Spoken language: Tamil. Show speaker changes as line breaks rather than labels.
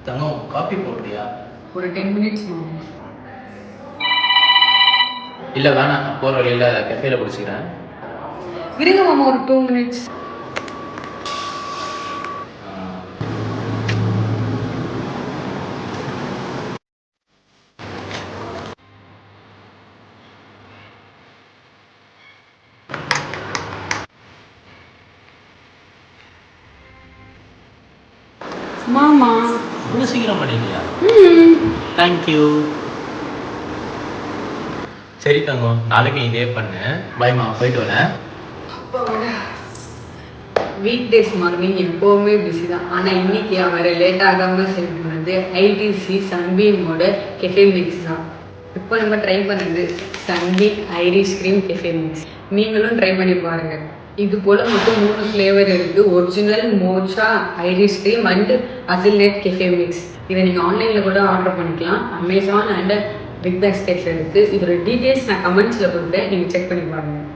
தங்கம் காஃபி போடுறியா?
ஒரு 10 மினிட்ஸ் மாமா.
இல்லை வேணாம், போகிற வழியில் கெஃபேல குடிச்சிக்கிறேன்.
இருங்க மாமா, ஒரு 2 மினிட்ஸ். மாமா
இவ்வளோ சீக்கிரம் பண்ணிட்டியா? தேங்க்யூ. சரி தங்கம், நாளைக்கு இதே பண்ணு. பாய்மா, போயிட்டு வரேன்.
வீக் டேஸ் மார்னிங் எப்போவுமே பிஸி தான். ஆனால் இன்னைக்கு அவர் லேட் ஆகாமல் செலக்ட் பண்ணது ஐடிசி சன்பீமோட கெஃபே மிக்ஸ் தான். இப்போ நம்ம ட்ரை பண்ணது Sunbeam Irish cream cafe mix. நீங்களும் ட்ரை பண்ணி பாருங்கள். இது போல் மொத்தம் 3 ஃப்ளேவர் இருக்குது. Original mocha Irish cream and hazelnut cafe mix. இதை நீங்கள் ஆன்லைனில் கூட ஆர்டர் பண்ணிக்கலாம். அமேசான் அண்டு பிக் பாஸ்கெட்டில் இருக்குது. இதோட டீட்டெயில்ஸ் நான் கமெண்ட்ஸில் கொடுத்தேன், நீங்கள் செக் பண்ணி பாருங்கள்.